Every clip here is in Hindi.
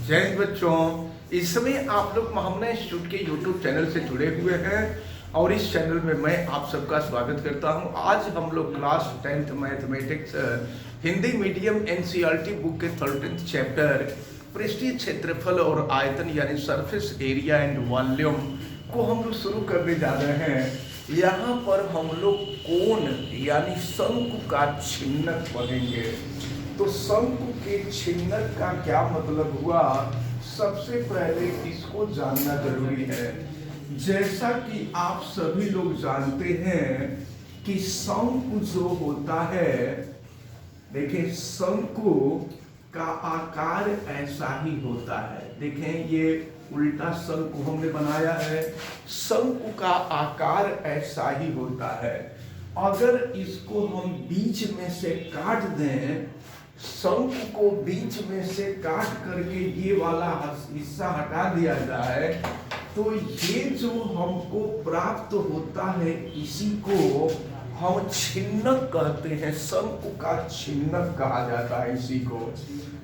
जय हिंद बच्चों। इस समय आप लोग महामना इंस्टीट्यूट के यूट्यूब चैनल से जुड़े हुए हैं और इस चैनल में मैं आप सबका स्वागत करता हूं। आज हम लोग class 10th mathematics Hindi medium NCERT book के 13th चैप्टर पृष्ठीय क्षेत्रफल और आयतन यानी सरफेस एरिया एंड वॉल्यूम को हम लोग शुरू करने जा रहे हैं। यहाँ पर हम लोग कोण यानी शंकु का छिन्नक पढ़ेंगे। तो शंकु के छिन्नक का क्या मतलब हुआ, सबसे पहले इसको जानना जरूरी है। जैसा कि आप सभी लोग जानते हैं कि शंकु जो होता है, देखें शंकु का आकार ऐसा ही होता है। देखें ये उल्टा शंकु हमने बनाया है। शंकु का आकार ऐसा ही होता है। अगर इसको हम बीच में से काट दें, शंकु को बीच में से काट करके ये वाला हिस्सा हटा दिया जाए, तो ये जो हमको प्राप्त होता है इसी को हम छिन्नक कहते हैं। शंकु का छिन्नक कहा जाता है इसी को।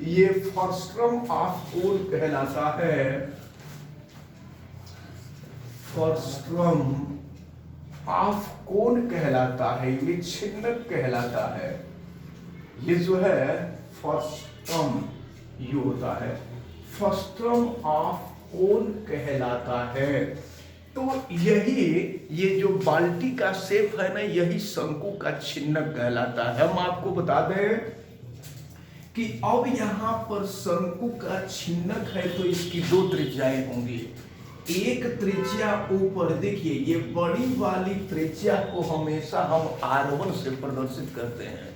ये फ्रस्ट्रम ऑफ कोण कहलाता है। फ्रस्ट्रम ऑफ कोण कहलाता है, ये छिन्नक कहलाता है। ये जो है फ्रस्ट्रम ये होता है, फ्रस्ट्रम ऑफ कोण कहलाता है। तो यही ये जो बाल्टी का शेप है ना, यही शंकु का छिन्नक कहलाता है। हम आपको बता दें कि अब यहाँ पर शंकु का छिन्नक है तो इसकी दो त्रिज्याएं होंगी। एक त्रिज्या ऊपर, देखिए ये बड़ी वाली त्रिज्या को हमेशा हम R1 से प्रदर्शित करते हैं।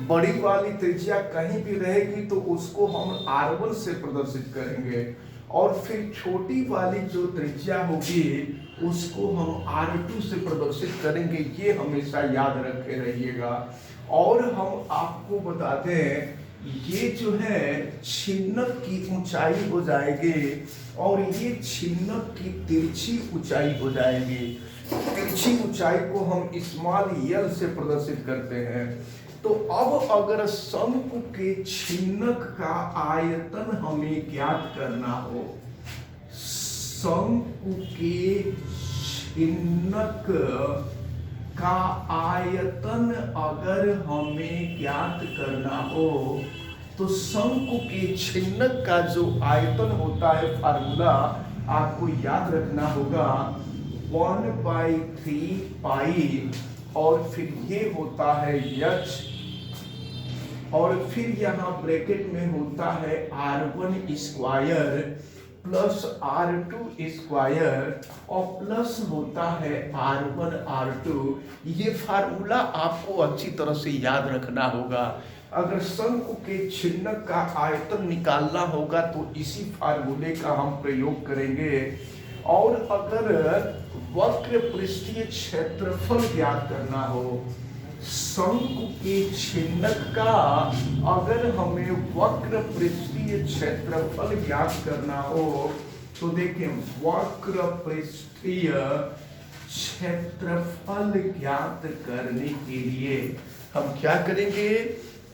बड़ी वाली त्रिज्या कहीं भी रहेगी तो उसको हम R1 से प्रदर्शित करेंगे, और फिर छोटी वाली जो त्रिज्या होगी उसको हम R2 से प्रदर्शित करेंगे। ये हमेशा याद रखे रहिएगा। और हम आपको बताते हैं ये जो है छिन्नक की ऊंचाई हो जाएगी, और ये छिन्नक की तिरछी ऊंचाई हो जाएगी। तिरछी ऊंचाई को हम स्मॉल l से प्रदर्शित करते हैं। तो अब अगर शंकु के छिन्नक का आयतन हमें ज्ञात करना हो, शंकु के छिन्नक का आयतन अगर हमें ज्ञात करना हो, तो शंकु के छिन्नक का जो आयतन होता है, फार्मूला आपको याद रखना होगा 1/3 पाई, और फिर ये होता है h, और फिर यहाँ ब्रैकेट में होता है R1 square plus R2 square, और प्लस होता है R1 R2। ये फार्मूला आपको अच्छी तरह से याद रखना होगा। अगर शंकु के छिन्नक का आयतन निकालना होगा तो इसी फार्मूले का हम प्रयोग करेंगे। और अगर वक्र पृष्ठीय क्षेत्रफल ज्ञात करना हो, शंकु के छिन्नक का अगर हमें वक्र पृष्ठीय क्षेत्रफल ज्ञात करना हो, तो देखें वक्र पृष्ठीय क्षेत्रफल ज्ञात करने के लिए हम क्या करेंगे,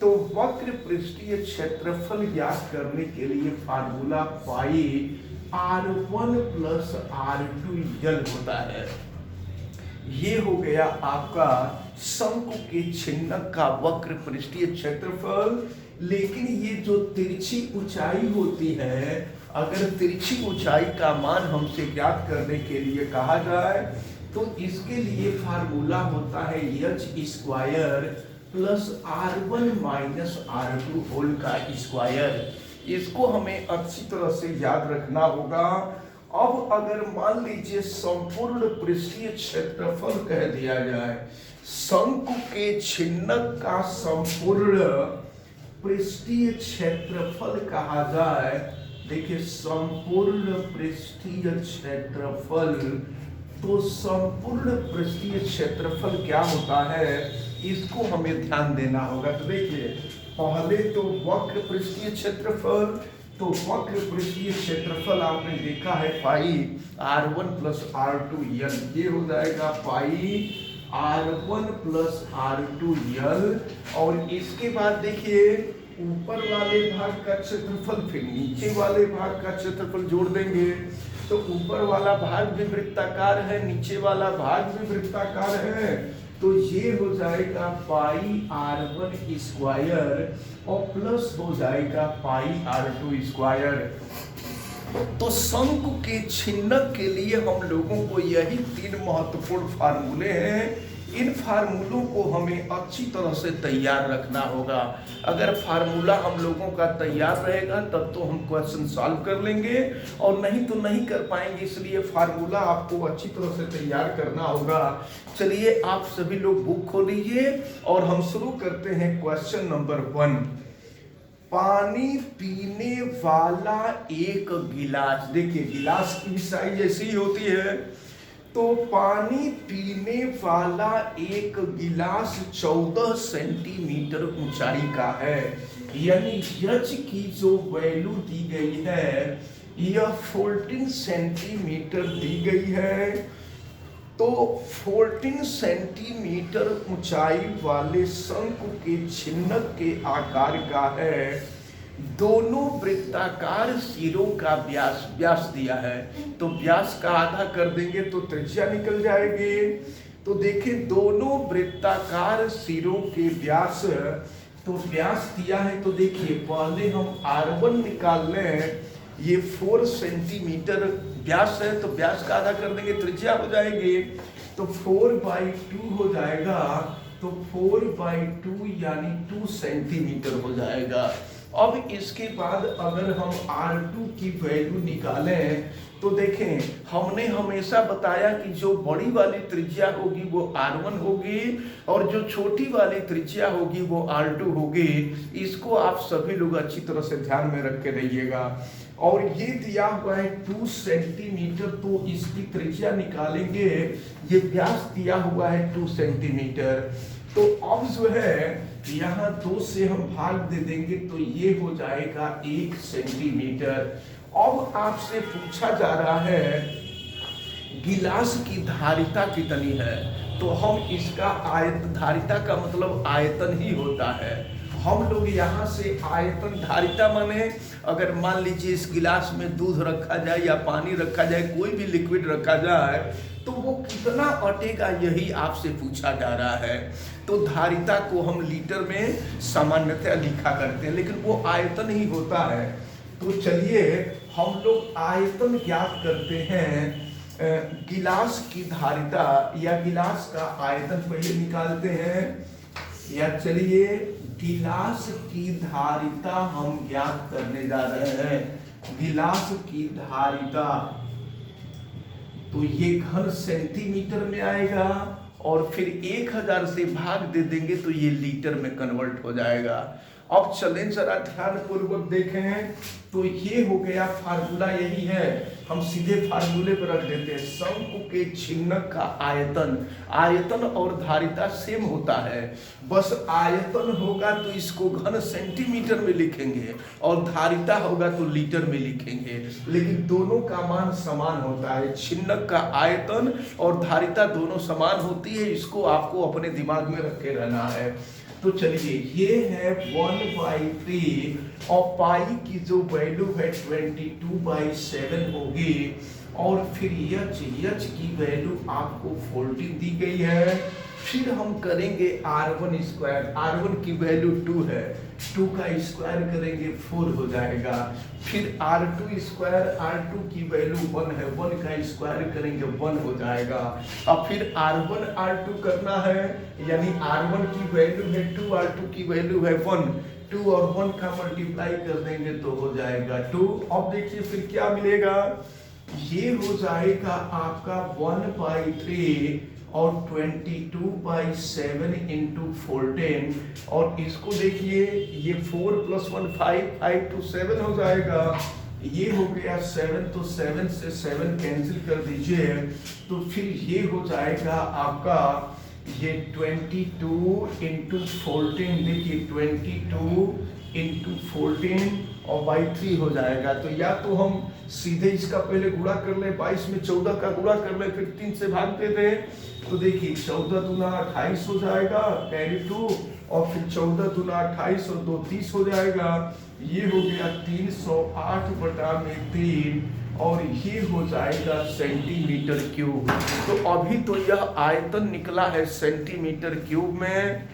तो वक्र पृष्ठीय क्षेत्रफल ज्ञात करने के लिए फार्मूला पाई R1 प्लस R2 यल होता है। ये हो गया आपका शंकु के छिन्नक का वक्र पृष्ठीय क्षेत्रफल। लेकिन ये जो तिरछी ऊंचाई होती है, अगर तिरछी ऊंचाई का मान हमसे ज्ञात करने के लिए कहा जाए, तो इसके लिए फार्मूला होता है h square plus R1 minus R2 whole का स्क्वायर। इसको हमें अच्छी तरह से याद रखना होगा। अब अगर मान लीजिए संपूर्ण पृष्ठीय क्षेत्रफल कह दिया जाए, शंकु के छिन्नक का संपूर्ण पृष्ठीय क्षेत्रफल कहा जाए, देखिए संपूर्ण पृष्ठीय क्षेत्रफल, तो संपूर्ण पृष्ठीय क्षेत्रफल क्या होता है इसको हमें ध्यान देना होगा। तो देखिए पहले तो वक्र पृष्ठीय क्षेत्रफल, तो वक्र पृष्ठीय क्षेत्रफल आपने देखा है पाई R1 प्लस R2 यल, ये हो जाएगा पाई R1 प्लस R2 यल। और इसके बाद देखिए ऊपर वाले भाग का क्षेत्रफल फिर नीचे वाले भाग का क्षेत्रफल जोड़ देंगे, तो ऊपर वाला भाग भी वृत्ताकार है, नीचे वाला भाग भी वृत्ताकार है, तो ये हो जाएगा पाई r1 स्क्वायर और प्लस हो जाएगा पाई r2 स्क्वायर। तो शंकु के छिन्नक के लिए हम लोगों को यही 3 महत्वपूर्ण फार्मूले हैं। इन फार्मूलों को हमें अच्छी तरह से तैयार रखना होगा। अगर फार्मूला हम लोगों का तैयार रहेगा तब तो हम क्वेश्चन सॉल्व कर लेंगे, और नहीं तो नहीं कर पाएंगे। इसलिए फार्मूला आपको अच्छी तरह से तैयार करना होगा। चलिए आप सभी लोग बुक खोलिए और हम शुरू करते हैं क्वेश्चन नंबर 1। पानी पीने वाला एक गिलास, देखिए गिलास की साइज ऐसी ही होती है। तो पानी पीने वाला एक गिलास 14 सेंटीमीटर ऊंचाई का है, यानी एच की जो वैल्यू दी गई है यह 14 सेंटीमीटर दी गई है। तो 14 सेंटीमीटर ऊंचाई वाले शंकु के छिन्नक के आकार का है। दोनों वृत्ताकार सिरों का व्यास दिया है, तो व्यास का आधा कर देंगे तो त्रिज्या निकल जाएगी। तो देखिए दोनों वृत्ताकार सिरों के व्यास, तो व्यास दिया है, तो देखिए पहले हम r1 निकाल लें। ये 4 सेंटीमीटर व्यास है, तो व्यास का आधा कर देंगे, त्रिज्या हो जाएगी, तो 4/2 हो जाएगा। तो 4/2 यानी 2 सेंटीमीटर हो जाएगा। अब इसके बाद अगर हम r2 की वैल्यू निकालें तो देखें हमने हमेशा बताया कि जो बड़ी वाली त्रिज्या होगी वो r1 होगी और जो छोटी वाली त्रिज्या होगी वो r2 होगी। इसको आप सभी लोग अच्छी तरह से ध्यान में रख के रहिएगा। और ये दिया हुआ है 2 सेंटीमीटर, तो इसकी त्रिज्या निकालेंगे। ये व्यास दिया हुआ है 2 सेंटीमीटर, तो अब जो है यहाँ 2 से हम भाग दे देंगे तो ये हो जाएगा 1 सेंटीमीटर। अब आपसे पूछा जा रहा है गिलास की धारिता कितनी है, तो हम इसका धारिता का मतलब आयतन ही होता है। हम लोग यहाँ से आयतन धारिता माने, अगर मान लीजिए इस गिलास में दूध रखा जाए या पानी रखा जाए, कोई भी लिक्विड रखा जाए, तो वो कितना अटेगा यही आपसे पूछा जा रहा है। तो धारिता को हम लीटर में सामान्यतः लिखा करते हैं, लेकिन वो आयतन ही होता है। तो चलिए हम लोग आयतन ज्ञात करते हैं। गिलास की धारिता या गिलास का आयतन पहले निकालते हैं, या चलिए गिलास की धारिता हम ज्ञात करने जा रहे हैं। गिलास की धारिता तो ये घन सेंटीमीटर में आएगा, और फिर 1000 से भाग दे देंगे तो ये लीटर में कन्वर्ट हो जाएगा। अब चलें जरा ध्यान पूर्वक देखें, तो ये हो गया फार्मूला, यही है। हम सीधे फार्मूले पर रख देते हैं। शंकु के छिन्नक का आयतन और धारिता सेम होता है, बस आयतन होगा तो इसको घन सेंटीमीटर में लिखेंगे और धारिता होगा तो लीटर में लिखेंगे, लेकिन दोनों का मान समान होता है। छिन्नक का आयतन और धारिता दोनों समान होती है, इसको आपको अपने दिमाग में रखे रहना है। तो चलिए ये है 1/3 और पाई की जो वैल्यू है 22/7 होगी, और फिर एच की वैल्यू आपको 14 दी गई है। फिर हम करेंगे r1 स्क्वायर, r1 की वैल्यू 2 है, 2 का स्क्वायर करेंगे 4 हो जाएगा। फिर r2 स्क्वायर, r2 की वैल्यू 1 है, 1 का स्क्वायर करेंगे 1 हो जाएगा। अब फिर r1 r2 करना है, यानी r1 की वैल्यू है 2, r2 की वैल्यू है 1, 2 और 1 का मल्टीप्लाई कर देंगे तो हो जाएगा 2। अब देखिए फिर क्या मिलेगा, ये हो जाएगा आपका 1/3 और 22/7 इंटू 14, और इसको देखिए ये 4 + 1 5, 5 to 7 हो जाएगा। ये हो गया 7, तो 7 से 7 कैंसिल कर दीजिए, तो फिर ये हो जाएगा आपका ये 22 इंटू 14, देखिए 22 इंटू 14 और बाई 3 हो जाएगा। तो या तो हम सीधे इसका पहले गुणा कर ले, 22 में 14 का गुणा कर ले, फिर 3 से भाग दे दे। तो देखिए 14 दूना 28 हो जाएगा, कैरी 2, और फिर 14 दूना 28 और 2 30 हो जाएगा। ये हो गया 308/3, और ये हो जाएगा सेंटीमीटर क्यूब। तो अभी तो यह आयतन निकला है सेंटीमीटर क्यूब में।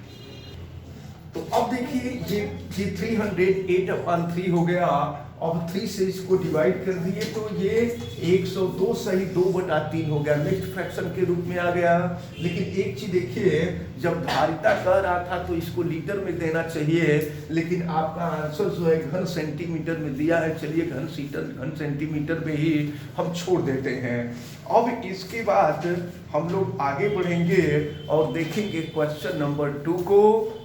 तो अब देखिए ये 308/3 हो गया। अब 3 से इसको डिवाइड कर दिए तो ये 102 सही 2/3 हो गया, नेक्स्ट फ्रैक्शन के रूप में आ गया। लेकिन एक चीज देखिए, जब धारिता कह रहा था तो इसको लीटर में देना चाहिए, लेकिन आपका आंसर जो है घन सेंटीमीटर में दिया है। चलिए घन सेंटीमीटर में ही हम छोड़ देते हैं। अब इसके बाद हम लोग आगे बढ़ेंगे और देखेंगे क्वेश्चन नंबर 2 को।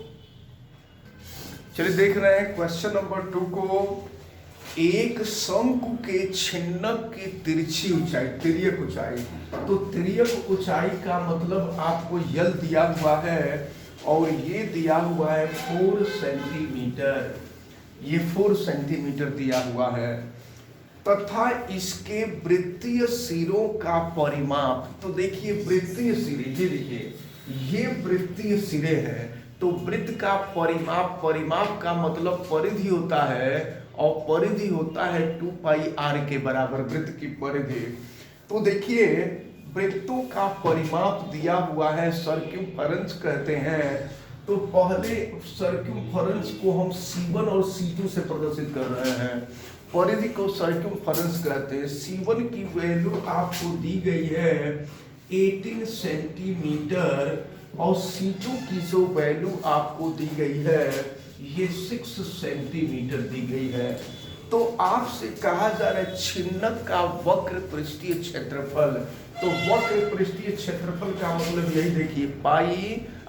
चलिए देख रहे हैं क्वेश्चन नंबर 2 को। एक शंकु के छिन्नक की तिरछी ऊंचाई, तिर्यक ऊंचाई, तो तिर्यक ऊंचाई का मतलब आपको यल दिया हुआ है और ये दिया हुआ है 4 सेंटीमीटर, ये 4 सेंटीमीटर दिया हुआ है, तथा इसके वृत्तीय सिरों का परिमाप। तो देखिए वृत्तीय सिरे, ये देखिए ये वृत्तीय सिरे हैं। तो वृत्त का परिमाप, परिमाप का मतलब परिधि होता है, और परिधि होता है 2 पाई आर के बराबर, वृत्त की परिधि। तो देखिए वृत्तों का परिमाप दिया हुआ है, सर्क्यूम्फरेंस कहते हैं। तो पहले सर्क्यूम्फरेंस को हम C1 और C2 से प्रदर्शित कर रहे हैं। परिधि को सर्क्यूम्फरेंस कहते हैं। C1 की वैल्यू आपको दी गई है 18 सेंटीमीटर, और C2 की जो वैल्यू आपको दी गई है ये 6 सेंटीमीटर दी गई है। तो आपसे कहा जा रहा है छिन्नक का वक्र पृष्ठीय क्षेत्रफल। तो वक्र पृष्ठीय क्षेत्रफल का मतलब यही देखिए, पाई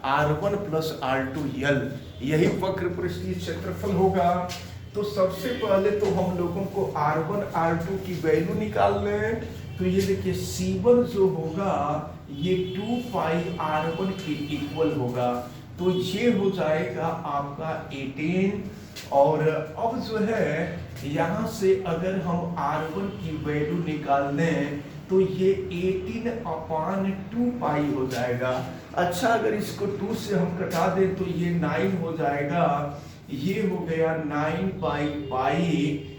R1 प्लस R2 यल, यही वक्र पृष्ठीय क्षेत्रफल होगा। तो सबसे पहले तो हम लोगों को R1 R2 की वैल्यू निकाल लें। तो ये देखिए C1 जो होगा ये 2 पाई R1 के इक्वल होगा। तो ये हो जाएगा आपका 18, और अब जो है यहाँ से अगर हम R1 की वैल्यू निकाल दें तो ये 18/2 पाई हो जाएगा। अच्छा अगर इसको 2 से हम कटा दें तो ये 9 हो जाएगा। ये हो गया 9/पाई,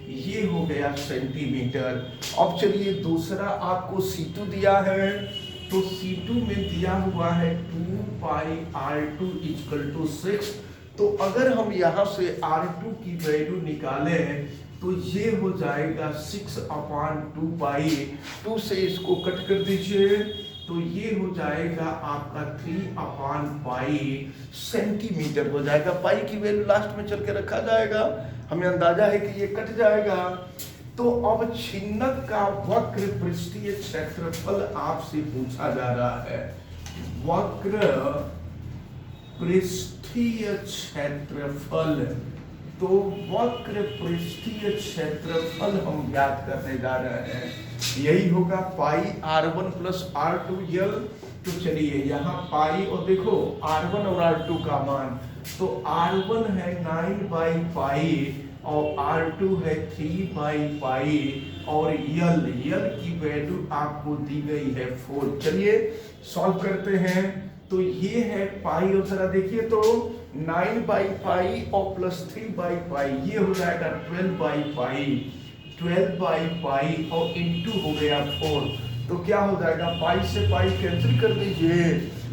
ये हो गया सेंटीमीटर। अब चलिए दूसरा आपको C2 दिया है। तो C2 में दिया हुआ है 2 पाई R2 = 6। तो अगर हम यहाँ से R2 की वैल्यू निकालें तो ये हो जाएगा 6/2 पाई। 2 से इसको कट कर दीजिए तो ये हो जाएगा आपका 3/पाई सेंटीमीटर हो जाएगा। पाई की वैल्यू लास्ट में चल के रखा जाएगा, हमें अंदाजा है कि ये कट जाएगा। तो अब छिन्नक का वक्र पृष्ठीय क्षेत्रफल आपसे पूछा जा रहा है। वक्र पृष्ठीय क्षेत्रफल, तो वक्र पृष्ठीय क्षेत्रफल हम ज्ञात करने जा रहे हैं। यही होगा पाई R1 प्लस R2 यल। तो चलिए यहाँ पाई, और देखो R1 और R2 का मान, तो R1 है 9/पाई और R2 है 3/पाई, और यल की वैल्यू आपको दी गई है 4। चलिए सॉल्व करते हैं। तो ये है पाई, और जरा देखिए तो 9/पाई और प्लस 3/पाई, ये हो जाएगा 12/पाई, 12/पाई और इनटू हो गया 4। तो क्या हो जाएगा, पाई से पाई कैंसिल कर दीजिए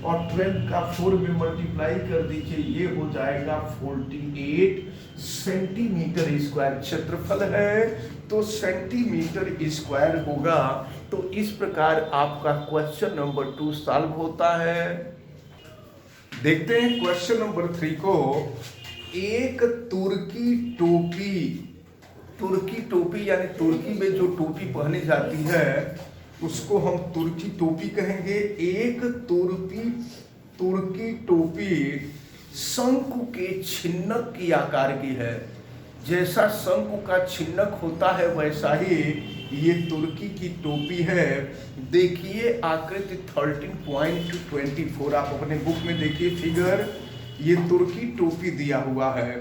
और 12 का 4 में मल्टीप्लाई कर दीजिए, ये हो जाएगा 48 सेंटीमीटर स्क्वायर क्षेत्रफल है। तो सेंटीमीटर स्क्वायर होगा। तो इस प्रकार आपका क्वेश्चन नंबर 2 सॉल्व होता है। देखते हैं क्वेश्चन नंबर 3 को। एक तुर्की टोपी यानी तुर्की में जो टोपी पहनी जाती है उसको हम तुर्की टोपी कहेंगे। एक तुर्की टोपी शंकु के छिन्नक की आकार की है। जैसा शंकु का छिन्नक होता है वैसा ही ये तुर्की की टोपी है। देखिए आकृति 13.24, आप अपने बुक में देखिए फिगर, ये तुर्की टोपी दिया हुआ है।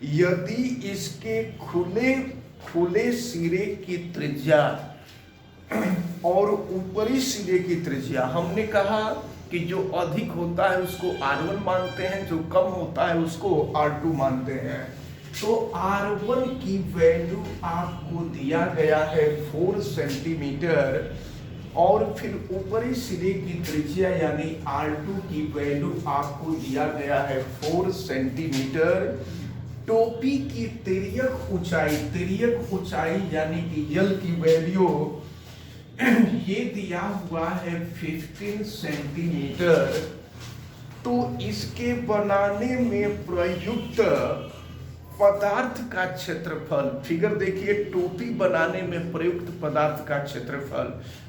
यदि इसके खुले खुले सिरे की त्रिज्या और ऊपरी सिरे की त्रिज्या, हमने कहा कि जो अधिक होता है उसको R1 मानते हैं, जो कम होता है उसको R2 मानते हैं। तो R1 की वैल्यू आपको दिया गया है 4 सेंटीमीटर, और फिर ऊपरी सिरे की त्रिज्या यानी R2 की वैल्यू आपको दिया गया है 4 सेंटीमीटर। टोपी की तिर्यक ऊंचाई यानी कि यल की वैल्यू ये दिया हुआ है 15 सेंटीमीटर। तो इसके बनाने में प्रयुक्त पदार्थ का क्षेत्रफल, फिगर देखिए, टोपी बनाने में प्रयुक्त पदार्थ का क्षेत्रफल।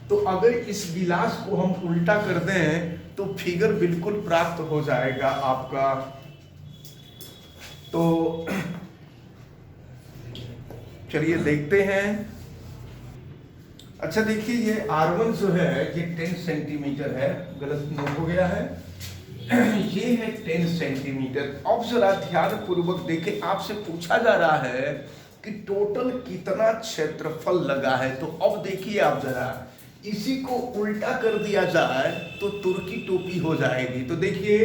तो अगर इस गिलास को हम उल्टा कर दें तो फिगर बिल्कुल प्राप्त हो जाएगा आपका। तो चलिए देखते हैं। अच्छा देखिए, ये R1 जो है ये 10 सेंटीमीटर है, गलत नोट हो गया है, ये है 10 सेंटीमीटर। अब जरा ध्यान पूर्वक देखें, आपसे पूछा जा रहा है कि टोटल कितना क्षेत्रफल लगा है। तो अब देखिए आप जरा, इसी को उल्टा कर दिया जाए तो तुर्की टोपी हो जाएगी। तो देखिए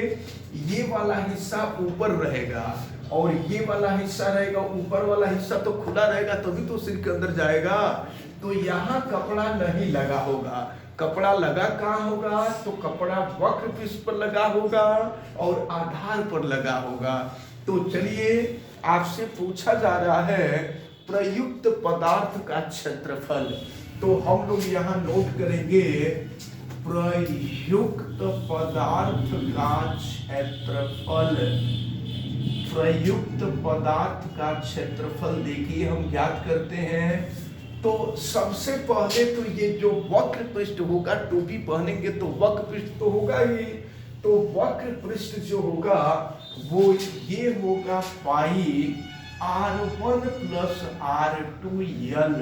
ये वाला हिस्सा ऊपर रहेगा और ये वाला हिस्सा रहेगा, ऊपर वाला हिस्सा तो खुला रहेगा तभी तो सिर के अंदर जाएगा। तो यहाँ कपड़ा नहीं लगा होगा, कपड़ा लगा कहाँ होगा, तो कपड़ा वक्र पृष्ठ पर लगा होगा और आधार पर लगा होगा। तो चलिए आपसे पूछा जा रहा है प्रयुक्त पदार्थ का क्षेत्रफल, तो हम लोग यहाँ नोट करेंगे प्रयुक्त पदार्थ का क्षेत्रफल। प्रयुक्त पदार्थ का क्षेत्रफल देखिए हम ज्ञात करते हैं। तो सबसे पहले तो ये जो वक्र पृष्ठ होगा, टोपी पहनेंगे तो वक्र पृष्ठ तो होगा ही। तो वक्र पृष्ठ जो होगा वो ये होगा पाई R1 प्लस R2 यल।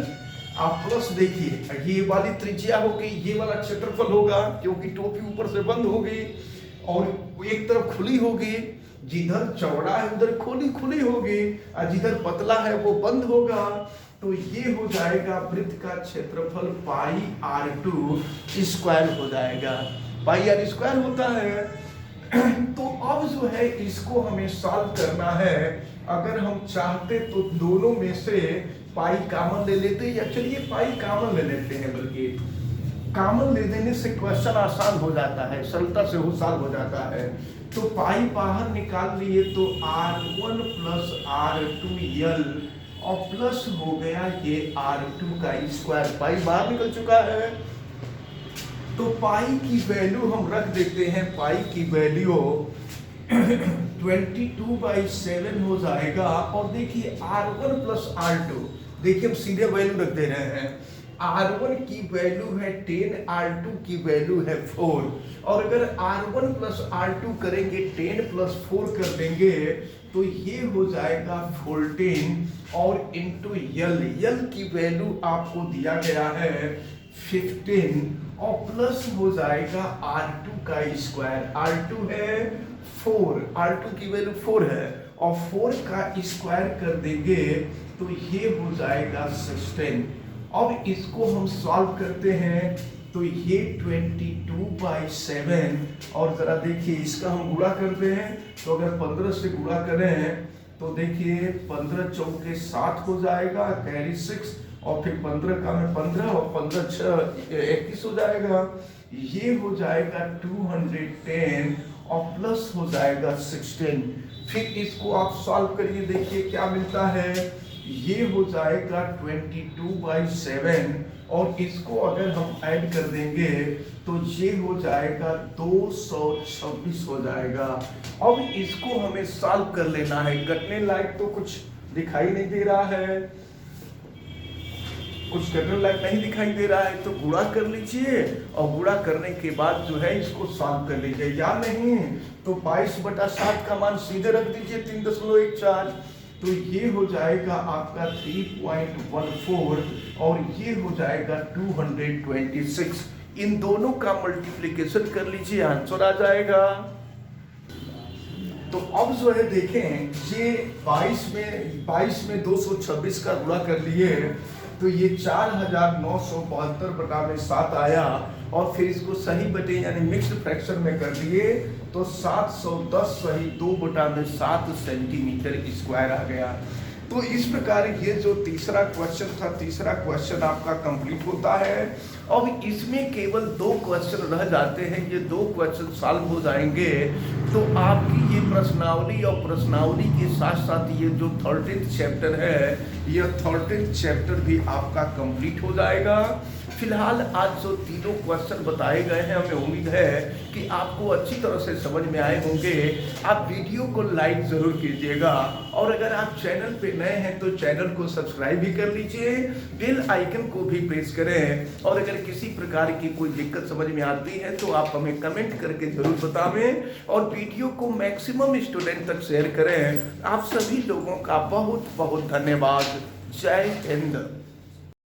आप प्लस देखिए, ये वाली त्रिज्या होगी, ये वाला क्षेत्रफल होगा क्योंकि टोपी ऊपर से बंद होगी और एक तरफ खुली होगी। जिधर चौड़ा है उधर खुली होगी और जिधर पतला है वो बंद होगा। तो ये हो जाएगा वृत्त का क्षेत्रफल पाई R2 स्क्वायर हो जाएगा। पाई R स्क्वायर होता है। तो अब जो है इसको हमें सॉल्व करना है। अगर हम चाहते तो दोनों में से पाई कॉमन ले लेते, या चलिए पाई कॉमन ले लेते हैं, बल्कि कॉमन ले देने से क्वेश्चन आसान हो जाता है, सरलता से सॉल्व हो जाता है। तो पाई बाहर निकाल लिए तो R1 प्लस R2 यल और प्लस हो गया ये R2 का स्क्वायर। पाई बाहर निकल चुका है तो पाई की वैल्यू हम रख देते हैं, पाई की वैल्यू 22/7 हो जाएगा। और देखिए R1 प्लस R2, देखिए हम सीधे वैल्यू रख दे रहे हैं। R1 की वैल्यू है 10, R2 की वैल्यू है 4। और अगर R1 प्लस R2 करेंगे 10 प्लस 4 कर देंगे तो ये हो जाएगा 14 और इंटू यल की वैल्यू आपको दिया गया है 15 और प्लस हो जाएगा R2 का स्क्वायर। R2 है 4, R2 की वैल्यू 4 है और 4 का स्क्वायर कर देंगे तो ये हो जाएगा 16। अब इसको हम सॉल्व करते हैं तो ये 22/7 और जरा देखिए इसका हम गुणा करते हैं। तो अगर 15 से गुणा करें तो देखिए 15 चौके 7 हो जाएगा, कैरी 6 और फिर 15 का में 15 और 15 6 21 हो जाएगा। ये हो जाएगा 210 और प्लस हो जाएगा 16। फिर इसको आप सॉल्व करिए, देखिए क्या मिलता है। ये हो जाएगा 22/7 और इसको अगर हम ऐड कर देंगे तो ये हो जाएगा 226 हो जाएगा। अब इसको हमें सॉल्व कर लेना है। कटने लायक तो कुछ दिखाई नहीं दे रहा है, कुछ कटने लायक नहीं दिखाई दे रहा है, तो गुणा कर लीजिए और गुणा करने के बाद जो है इसको सॉल्व कर लीजिए। या नहीं तो 22/7 का मान सीधे रख दीजिए 3.14। तो ये हो जाएगा आपका 3.14 और ये हो जाएगा 226। इन दोनों का मल्टीप्लिकेशन कर लीजिए, आंसर आ जाएगा। तो अब जो है देखें, ये 22 में 226 का गुणा कर लिए तो ये 4972/7 आया, और फिर इसको सही बटे यानी मिक्स्ड फ्रैक्शन में कर दिए तो 710/2/7 सेंटीमीटर स्क्वायर आ गया। तो इस प्रकार ये जो तीसरा क्वेश्चन था, तीसरा क्वेश्चन आपका कंप्लीट होता है। अब इसमें केवल 2 क्वेश्चन रह जाते हैं, ये 2 क्वेश्चन सॉल्व हो जाएंगे तो आपकी ये प्रश्नावली और प्रश्नावली के साथ साथ ये जो 13th चैप्टर है, ये 13th चैप्टर भी आपका कंप्लीट हो जाएगा। फिलहाल आज जो तीनों क्वेश्चन बताए गए हैं, हमें उम्मीद है कि आपको अच्छी तरह से समझ में आए होंगे। आप वीडियो को लाइक जरूर कीजिएगा, और अगर आप चैनल पे नए हैं तो चैनल को सब्सक्राइब भी कर लीजिए, बेल आइकन को भी प्रेस करें। और अगर किसी प्रकार की कोई दिक्कत समझ में आती है तो आप हमें कमेंट करके जरूर बतावें, और वीडियो को मैक्सिमम स्टूडेंट तक शेयर करें। आप सभी लोगों का बहुत बहुत धन्यवाद। जय हिंद।